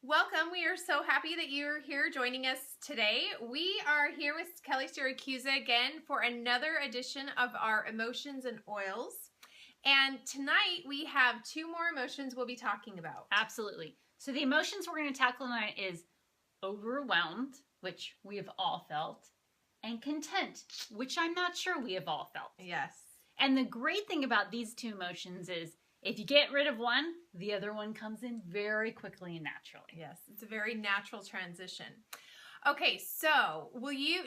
Welcome. We are so happy that you're here joining us today. We are here with Kelly Siracusa again for another edition of our Emotions and Oils. And tonight we have two more emotions we'll be talking about. Absolutely. So the emotions we're going to tackle tonight is overwhelmed, which we have all felt, and content, which I'm not sure we have all felt. Yes. And the great thing about these two emotions is if you get rid of one, the other one comes in very quickly and naturally. Yes, it's a very natural transition. Okay, so will you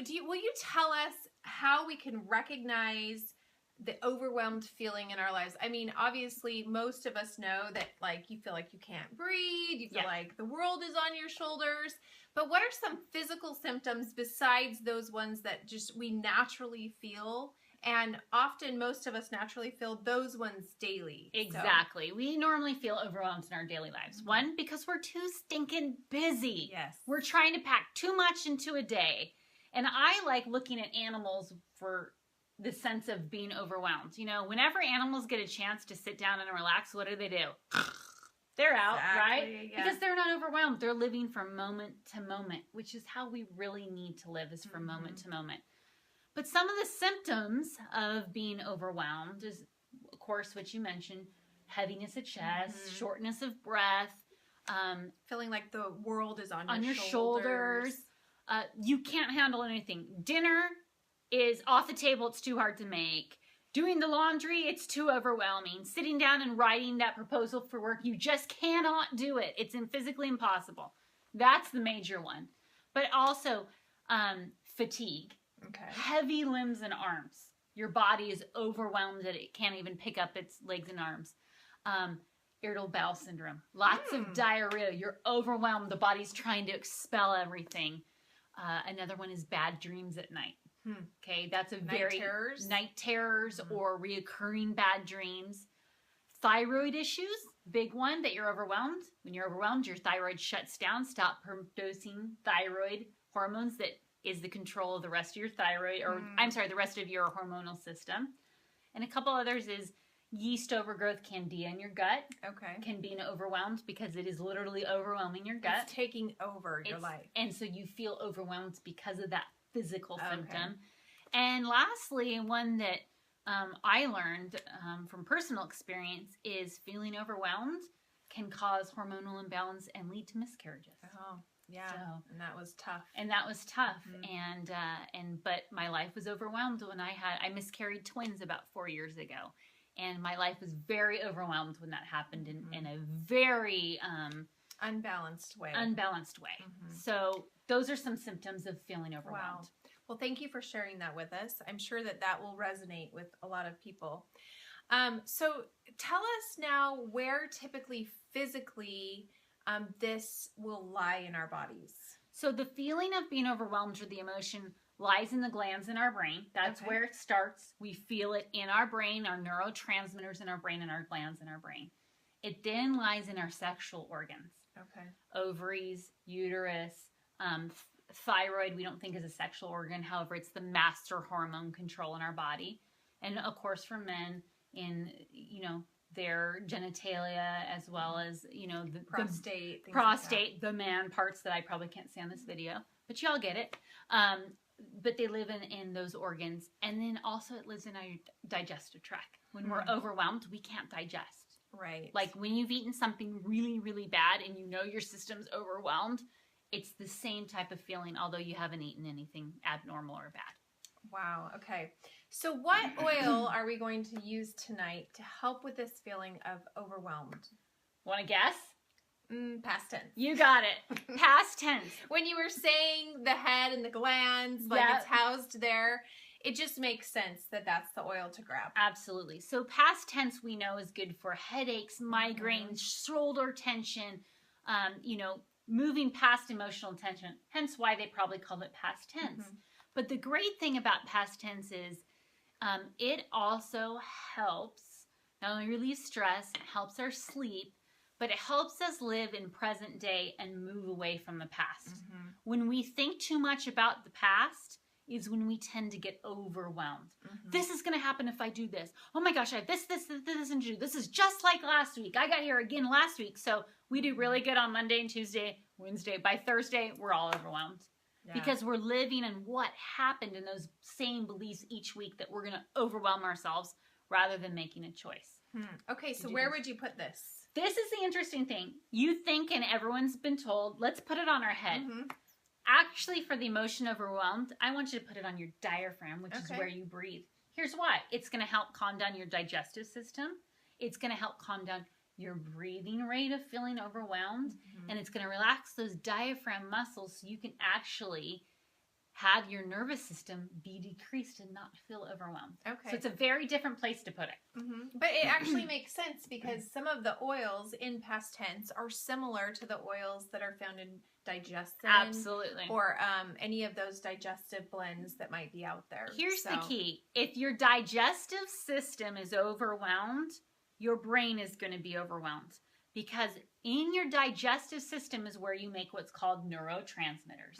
tell us how we can recognize the overwhelmed feeling in our lives? I mean, obviously, most of us know that you feel like you can't breathe, you feel like the world is on your shoulders. But what are some physical symptoms besides those ones that just we naturally feel? And often most of us naturally feel those ones daily. Exactly. So. We normally feel overwhelmed in our daily lives. Mm-hmm. One, because we're too stinking busy. Yes. We're trying to pack too much into a day. And I like looking at animals for the sense of being overwhelmed. You know, whenever animals get a chance to sit down and relax, what do? They're out, right? Yeah. Because they're not overwhelmed. They're living from moment to moment, which is how we really need to live, is from moment to moment. But some of the symptoms of being overwhelmed is, of course, what you mentioned, heaviness of chest, shortness of breath, feeling like the world is on your shoulders. You can't handle anything. Dinner is off the table. It's too hard to make. Doing the laundry, it's too overwhelming. Sitting down and writing that proposal for work, you just cannot do it. It's physically impossible. That's the major one. But also fatigue. Okay. Heavy limbs and arms. Your body is overwhelmed that it can't even pick up its legs and arms. Irritable bowel syndrome. Lots of diarrhea. You're overwhelmed. The body's trying to expel everything. Another one is bad dreams at night. Okay, that's a night terrors or reoccurring bad dreams. Thyroid issues, big one that you're overwhelmed. When you're overwhelmed, your thyroid shuts down. Stop producing thyroid hormones that is the control of the rest of your thyroid, or the rest of your hormonal system. And a couple others is yeast overgrowth, candida in your gut. Okay. Can be overwhelmed because it is literally overwhelming your gut. It's taking over your life. And so you feel overwhelmed because of that physical symptom. And lastly, one that I learned from personal experience is feeling overwhelmed can cause hormonal imbalance and lead to miscarriages. Oh. Yeah, and that was tough. But my life was overwhelmed when I miscarried twins about 4 years ago, and my life was very overwhelmed when that happened in a very unbalanced way. So those are some symptoms of feeling overwhelmed. Wow. Well, thank you for sharing that with us. I'm sure that will resonate with a lot of people. So tell us now where typically physically this will lie in our bodies. So the feeling of being overwhelmed or the emotion lies in the glands in our brain. That's where it starts. We feel it in our brain, our neurotransmitters in our brain, and our glands in our brain. It then lies in our sexual organs. Okay. Ovaries, uterus, thyroid, we don't think is a sexual organ. However, it's the master hormone control in our body. And of course, for men, in, their genitalia, as well as, the prostate, the man parts that I probably can't say on this video, but y'all get it. But they live in those organs. And then also it lives in our digestive tract. When we're overwhelmed, we can't digest. Right. Like when you've eaten something really, really bad and your system's overwhelmed, it's the same type of feeling, although you haven't eaten anything abnormal or bad. Wow. Okay. So what oil are we going to use tonight to help with this feeling of overwhelmed? Want to guess? Past tense. You got it. Past tense. When you were saying the head and the glands, it's housed there, it just makes sense that that's the oil to grab. Absolutely. So past tense we know is good for headaches, migraines, shoulder tension, moving past emotional tension. Hence why they probably call it past tense. But the great thing about past tense is it also helps not only relieve stress, it helps our sleep, but it helps us live in present day and move away from the past. When we think too much about the past, is when we tend to get overwhelmed. Mhm. This is going to happen if I do this. Oh my gosh, I have this, and to do. This is just like last week. I got here again last week. So we do really good on Monday and Tuesday, Wednesday. By Thursday, we're all overwhelmed. Yeah. Because we're living in what happened in those same beliefs each week that we're going to overwhelm ourselves rather than making a choice. Okay, so where would you put this? This is the interesting thing. You think, and everyone's been told, let's put it on our head. Mhm. Actually, for the emotion overwhelmed, I want you to put it on your diaphragm, which is where you breathe. Here's why. It's going to help calm down your digestive system. It's going to help calm down your breathing rate of feeling overwhelmed. And it's going to relax those diaphragm muscles so you can actually have your nervous system be decreased and not feel overwhelmed. Okay. So it's a very different place to put it. But it actually makes sense because some of the oils in past tense are similar to the oils that are found in Digestin. Absolutely. Or any of those digestive blends that might be out there. Here's the key. If your digestive system is overwhelmed, your brain is going to be overwhelmed. Because in your digestive system is where you make what's called neurotransmitters.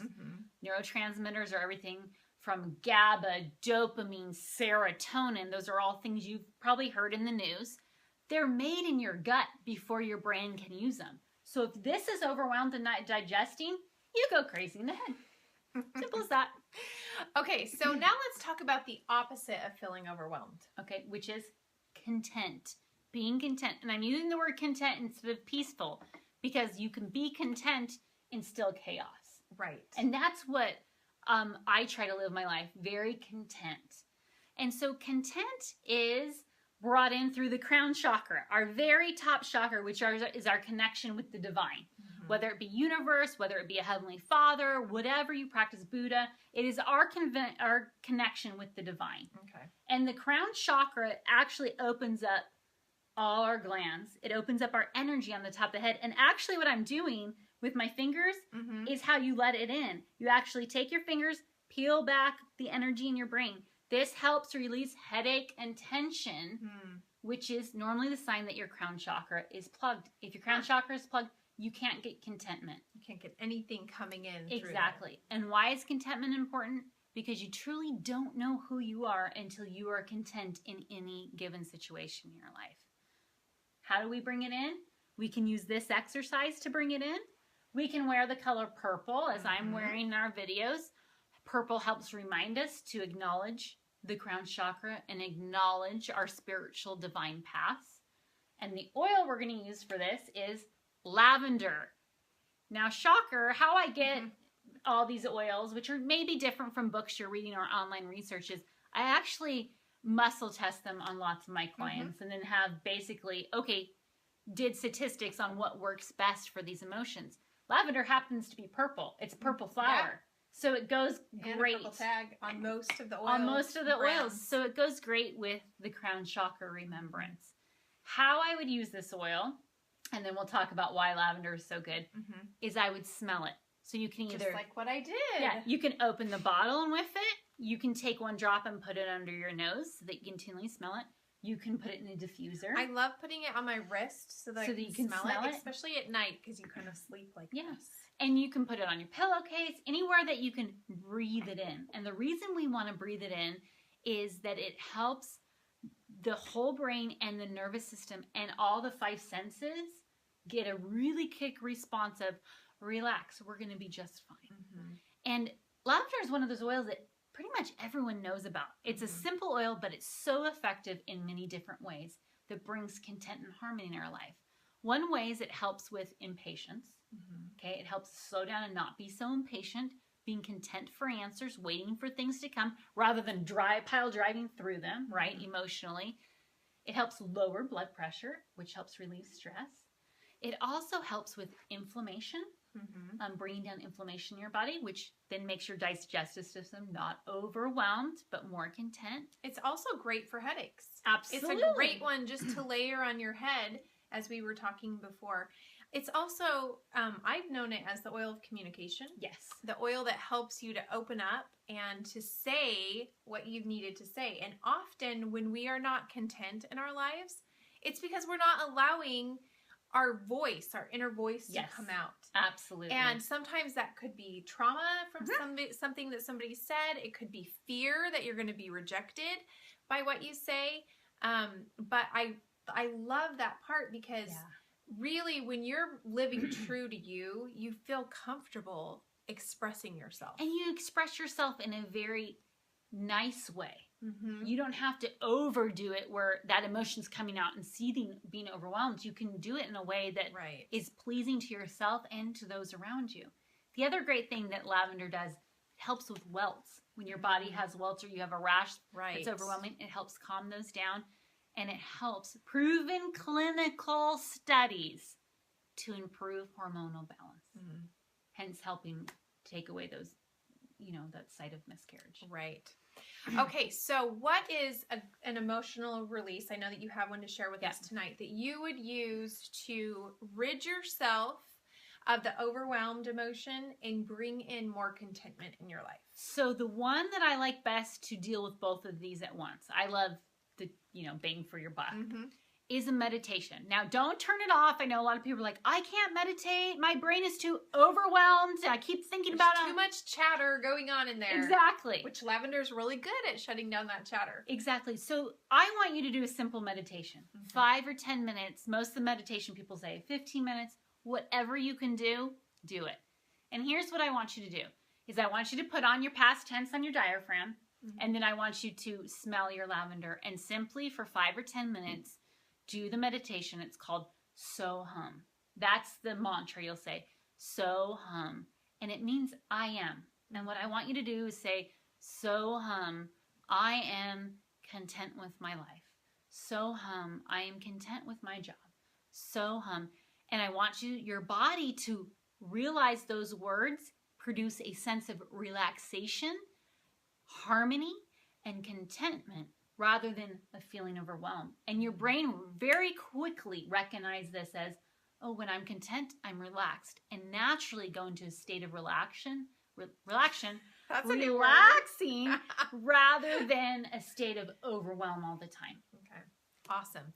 Neurotransmitters are everything from GABA, dopamine, serotonin. Those are all things you've probably heard in the news. They're made in your gut before your brain can use them. So if this is overwhelmed and not digesting, you go crazy in the head. Simple as that. Okay, so now let's talk about the opposite of feeling overwhelmed. Okay, which is content. Being content. And I'm using the word content instead of peaceful because you can be content in still chaos. Right. And that's what I try to live my life, very content. And so content is brought in through the crown chakra, our very top chakra, which is our connection with the divine. Whether it be universe, whether it be a heavenly father, whatever you practice, Buddha, it is our connection with the divine. Okay. And the crown chakra actually opens up all our glands. It opens up our energy on the top of the head. And actually what I'm doing with my fingers is how you let it in. You actually take your fingers, peel back the energy in your brain. This helps release headache and tension, which is normally the sign that your crown chakra is plugged. If your crown chakra is plugged, you can't get contentment. You can't get anything coming in. Exactly. And why is contentment important? Because you truly don't know who you are until you are content in any given situation in your life. How do we bring it in? We can use this exercise to bring it in. We can wear the color purple, as I'm wearing in our videos. Purple helps remind us to acknowledge the crown chakra and acknowledge our spiritual divine paths. And the oil we're going to use for this is lavender. Now, shocker, how I get all these oils, which are maybe different from books you're reading or online research, is I actually muscle test them on lots of my clients and then have basically, did statistics on what works best for these emotions. Lavender happens to be purple. It's purple flower. Yeah. So it goes great. And a purple tag on most of the oils. On most of the oils. So it goes great with the crown chakra remembrance. How I would use this oil, and then we'll talk about why lavender is so good, is I would smell it. So you can either... Just like what I did. Yeah, you can open the bottle and whiff it. You can take one drop and put it under your nose so that you continually smell it. You can put it in a diffuser. I love putting it on my wrist so that you can smell it, especially at night because you kind of sleep like this. And you can put it on your pillowcase, anywhere that you can breathe it in. And the reason we want to breathe it in is that it helps the whole brain and the nervous system and all the five senses get a really quick response of, relax, we're going to be just fine. And lavender is one of those oils that pretty much everyone knows about. It's a simple oil, but it's so effective in many different ways that brings content and harmony in our life. One way is it helps with impatience. Okay, it helps slow down and not be so impatient, being content for answers, waiting for things to come rather than pile driving through them, right, emotionally. It helps lower blood pressure, which helps relieve stress. It also helps with inflammation, bringing down inflammation in your body, which then makes your digestive system not overwhelmed, but more content. It's also great for headaches. Absolutely. It's a great one just to layer on your head, as we were talking before. It's also, I've known it as the oil of communication. Yes. The oil that helps you to open up and to say what you've needed to say. And often when we are not content in our lives, it's because we're not allowing our voice, our inner voice Yes. to come out. Absolutely. And sometimes that could be trauma from something that somebody said. It could be fear that you're going to be rejected by what you say. But I love that part because really when you're living true to you, you feel comfortable expressing yourself. And you express yourself in a very nice way. Mm-hmm. You don't have to overdo it where that emotion's coming out and seething, being overwhelmed. You can do it in a way that is pleasing to yourself and to those around you. The other great thing that lavender does, it helps with welts. When your body has welts or you have a rash that's overwhelming, it helps calm those down. And it helps, proven clinical studies, to improve hormonal balance. Mm-hmm. Hence helping take away those, that site of miscarriage. Right. Okay, so what is an emotional release? I know that you have one to share with us tonight that you would use to rid yourself of the overwhelmed emotion and bring in more contentment in your life. So the one that I like best to deal with both of these at once, I love the, bang for your buck, is a meditation. Now, don't turn it off. I know a lot of people are like, I can't meditate. My brain is too overwhelmed. I keep thinking about too much chatter going on in there. Exactly. Which lavender is really good at shutting down that chatter. Exactly. So I want you to do a simple meditation. 5 or 10 minutes. Most of the meditation people say 15 minutes. Whatever you can do, do it. And here's what I want you to do. Is I want you to put on your past tense on your diaphragm. And then I want you to smell your lavender. And simply for 5 or 10 minutes, do the meditation. It's called So Hum. That's the mantra you'll say. So hum. And it means I am. And what I want you to do is say, so hum, I am content with my life. So hum, I am content with my job. So hum. And I want your body to realize those words produce a sense of relaxation, harmony, and contentment rather than a feeling overwhelmed. And your brain very quickly recognize this as, oh, when I'm content, I'm relaxed, and naturally go into a state of relaxing rather than a state of overwhelm all the time. Okay. Awesome.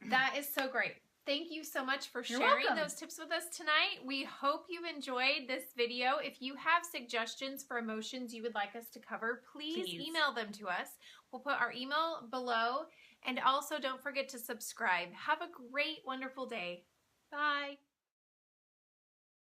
That is so great. Thank you so much for sharing those tips with us tonight. We hope you enjoyed this video. If you have suggestions for emotions you would like us to cover, please email them to us. We'll put our email below. And also don't forget to subscribe. Have a great, wonderful day. Bye.